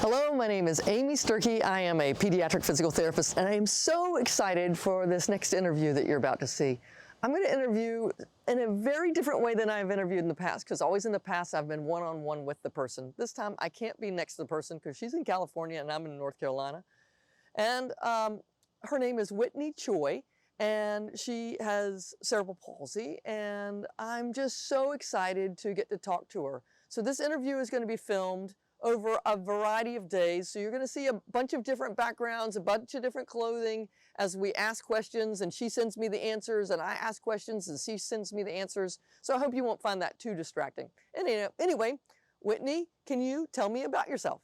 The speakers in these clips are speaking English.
Hello, my name is Amy Sturkey. I am a pediatric physical therapist, and I am so excited for this next interview that you're about to see. I'm going to interview in a very different way than I've interviewed in the past, because always in the past I've been one-on-one with the person. This time I can't be next to the person because she's in California and I'm in North Carolina. And her name is Whitney Choi, and she has cerebral palsy, and I'm just so excited to get to talk to her. So this interview is going to be filmed over a variety of days. So you're going to see a bunch of different backgrounds, a bunch of different clothing as we ask questions, and she sends me the answers, and I ask questions and she sends me the answers. So I hope you won't find that too distracting. Anyway, Whitney, can you tell me about yourself?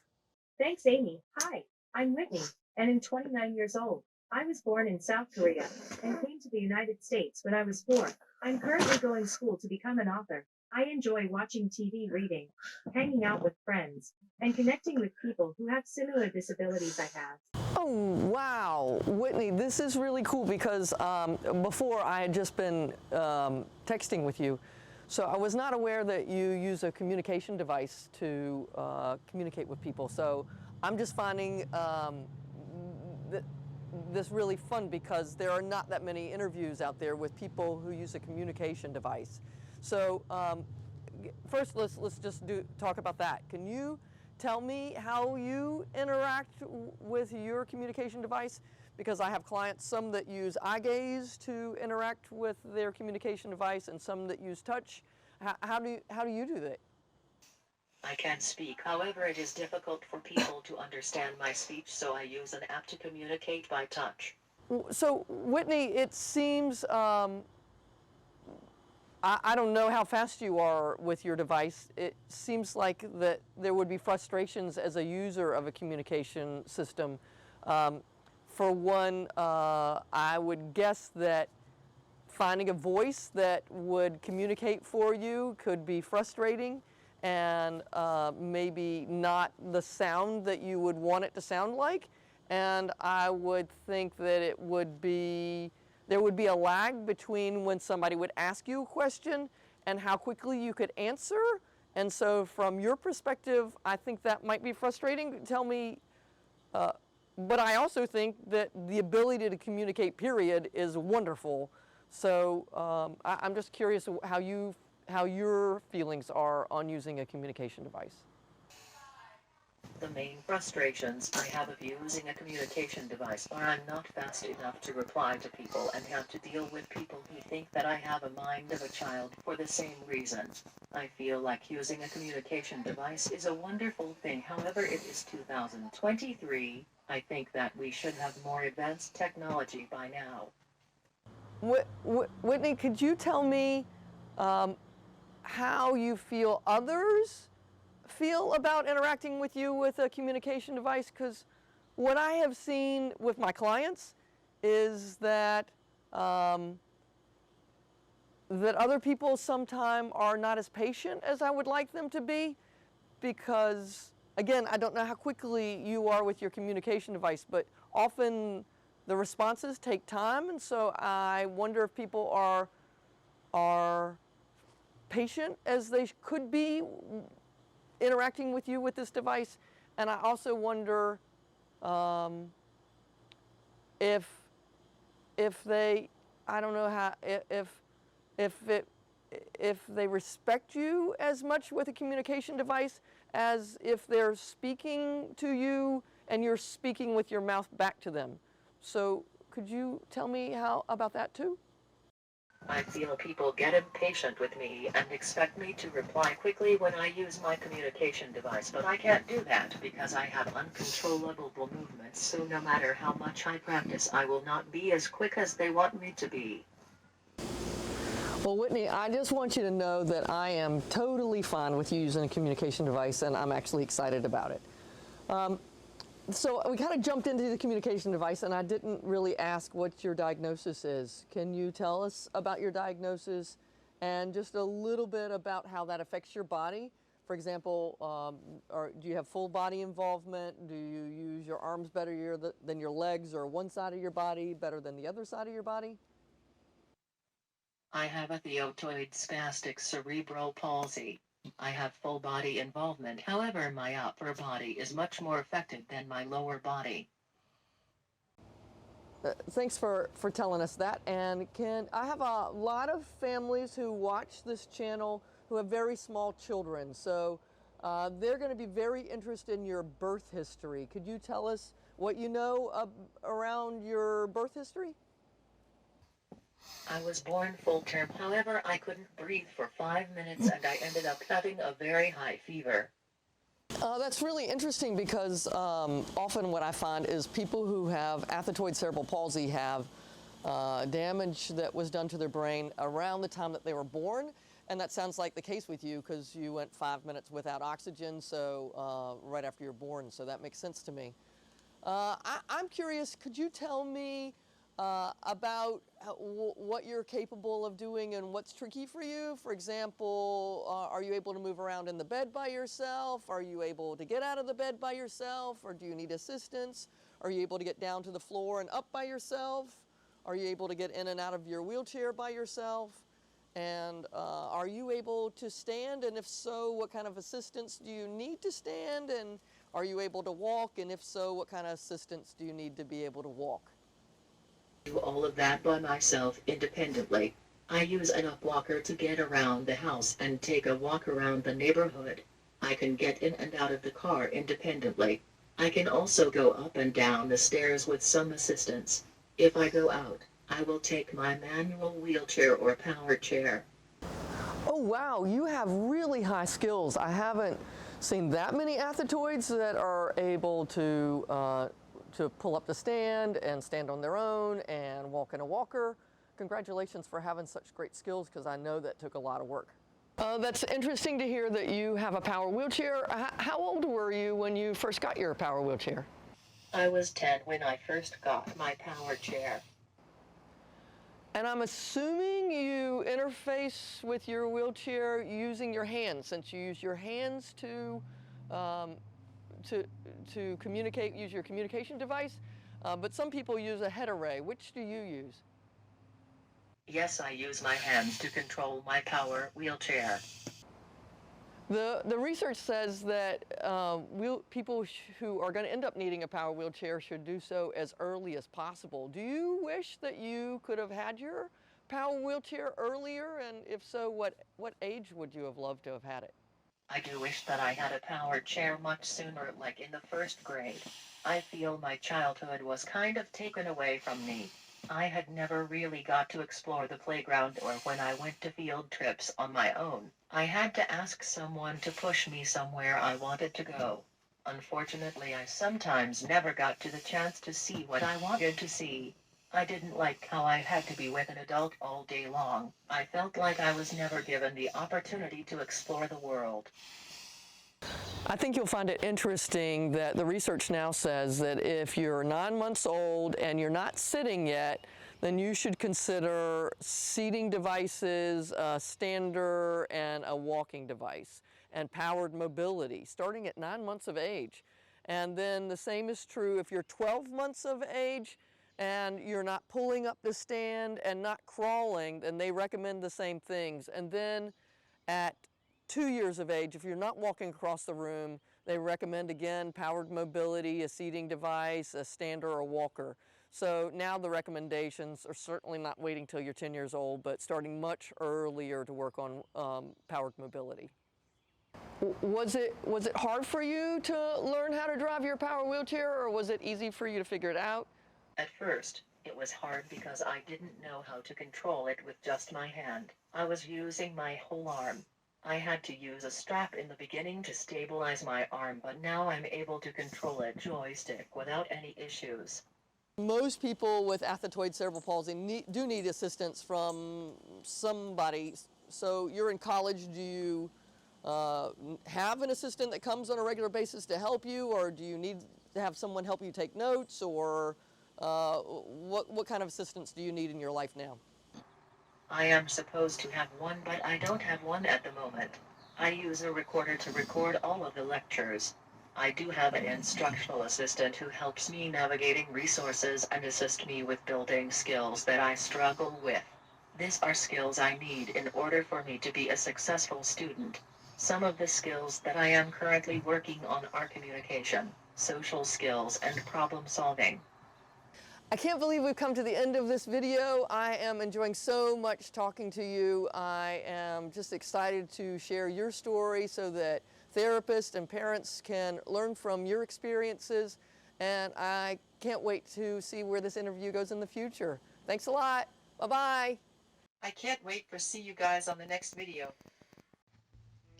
Thanks, Amy. Hi, I'm Whitney, and I'm 29 years old. I was born in South Korea and came to the United States when I was 4. I'm currently going to school to become an author. I enjoy watching TV, reading, hanging out with friends, and connecting with people who have similar disabilities I have. Oh, wow. Whitney, this is really cool because before I had just been texting with you. So I was not aware that you use a communication device to communicate with people. So I'm just finding this really fun because there are not that many interviews out there with people who use a communication device. So first, let's just talk about that. Can you tell me how you interact with your communication device? Because I have clients, some that use eye gaze to interact with their communication device, and some that use touch. How do you do that? I can speak, however it is difficult for people to understand my speech, so I use an app to communicate by touch. So Whitney, it seems, I don't know how fast you are with your device. It seems like that there would be frustrations as a user of a communication system. For one, I would guess that finding a voice that would communicate for you could be frustrating, and maybe not the sound that you would want it to sound like. And I would think that there would be a lag between when somebody would ask you a question and how quickly you could answer. And so from your perspective, I think that might be frustrating. Tell me, but I also think that the ability to communicate, period, is wonderful. So I'm just curious how your feelings are on using a communication device. The main frustrations I have of using a communication device are I'm not fast enough to reply to people and have to deal with people who think that I have a mind of a child for the same reason. I feel like using a communication device is a wonderful thing, however it is 2023. I think that we should have more advanced technology by now. Whitney, could you tell me how you feel others feel about interacting with you with a communication device? Because what I have seen with my clients is that that other people sometimes are not as patient as I would like them to be, because again, I don't know how quickly you are with your communication device, but often the responses take time, and so I wonder if people are patient as they could be interacting with you with this device. And I also wonder if they, I don't know how, if they respect you as much with a communication device as if they're speaking to you and you're speaking with your mouth back to them. So could you tell me how about that too? I feel people get impatient with me and expect me to reply quickly when I use my communication device, but I can't do that because I have uncontrollable movements, so no matter how much I practice, I will not be as quick as they want me to be. Well, Whitney, I just want you to know that I am totally fine with you using a communication device, and I'm actually excited about it. So we kind of jumped into the communication device, and I didn't really ask what your diagnosis is. Can you tell us about your diagnosis and just a little bit about how that affects your body? For example, do you have full body involvement? Do you use your arms better than your legs, or one side of your body better than the other side of your body? I have Athetoid Cerebral Palsy. I have full body involvement. However, my upper body is much more affected than my lower body. Thanks for telling us that. And I have a lot of families who watch this channel who have very small children. So they're going to be very interested in your birth history. Could you tell us what you know around your birth history? I was born full term. However, I couldn't breathe for 5 minutes and I ended up having a very high fever. That's really interesting because often what I find is people who have athetoid cerebral palsy have damage that was done to their brain around the time that they were born. And that sounds like the case with you because you went 5 minutes without oxygen, so right after you're born, so that makes sense to me. I'm curious, could you tell me about what you're capable of doing and what's tricky for you? For example, are you able to move around in the bed by yourself? Are you able to get out of the bed by yourself? Or do you need assistance? Are you able to get down to the floor and up by yourself? Are you able to get in and out of your wheelchair by yourself? And are you able to stand? And if so, what kind of assistance do you need to stand? And are you able to walk? And if so, what kind of assistance do you need to be able to walk? Do all of that by myself independently. I use an up walker to get around the house and take a walk around the neighborhood. I can get in and out of the car independently. I can also go up and down the stairs with some assistance. If I go out, I will take my manual wheelchair or power chair. Oh wow, you have really high skills. I haven't seen that many athetoids that are able to pull up the stand and stand on their own and walk in a walker. Congratulations for having such great skills because I know that took a lot of work. That's interesting to hear that you have a power wheelchair. How old were you when you first got your power wheelchair? I was 10 when I first got my power chair. And I'm assuming you interface with your wheelchair using your hands, since you use your hands to communicate, use your communication device. But some people use a head array. Which do you use? Yes, I use my hands to control my power wheelchair. The research says that people who are going to end up needing a power wheelchair should do so as early as possible. Do you wish that you could have had your power wheelchair earlier? And if so, what age would you have loved to have had it? I do wish that I had a power chair much sooner, like in the first grade. I feel my childhood was kind of taken away from me. I had never really got to explore the playground, or when I went to field trips on my own, I had to ask someone to push me somewhere I wanted to go. Unfortunately, I sometimes never got to the chance to see what I wanted to see. I didn't like how I had to be with an adult all day long. I felt like I was never given the opportunity to explore the world. I think you'll find it interesting that the research now says that if you're 9 months old and you're not sitting yet, then you should consider seating devices, a stander, and a walking device, and powered mobility, starting at 9 months of age. And then the same is true if you're 12 months of age and you're not pulling up the stand and not crawling, then they recommend the same things. And then at 2 years of age, if you're not walking across the room, they recommend again powered mobility, a seating device, a stander, or a walker. So now the recommendations are certainly not waiting till you're 10 years old, but starting much earlier to work on powered mobility. Was it hard for you to learn how to drive your power wheelchair, or was it easy for you to figure it out? At first, it was hard because I didn't know how to control it with just my hand. I was using my whole arm. I had to use a strap in the beginning to stabilize my arm, but now I'm able to control a joystick without any issues. Most people with athetoid cerebral palsy do need assistance from somebody. So you're in college, do you have an assistant that comes on a regular basis to help you, or do you need to have someone help you take notes, or what kind of assistance do you need in your life now? I am supposed to have one, but I don't have one at the moment. I use a recorder to record all of the lectures. I do have an instructional assistant who helps me navigating resources and assist me with building skills that I struggle with. These are skills I need in order for me to be a successful student. Some of the skills that I am currently working on are communication, social skills, and problem solving. I can't believe we've come to the end of this video. I am enjoying so much talking to you. I am just excited to share your story so that therapists and parents can learn from your experiences. And I can't wait to see where this interview goes in the future. Thanks a lot. Bye-bye. I can't wait to see you guys on the next video.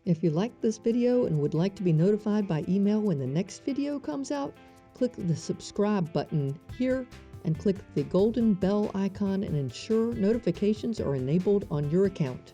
If you liked this video and would like to be notified by email when the next video comes out, click the subscribe button here and click the golden bell icon and ensure notifications are enabled on your account.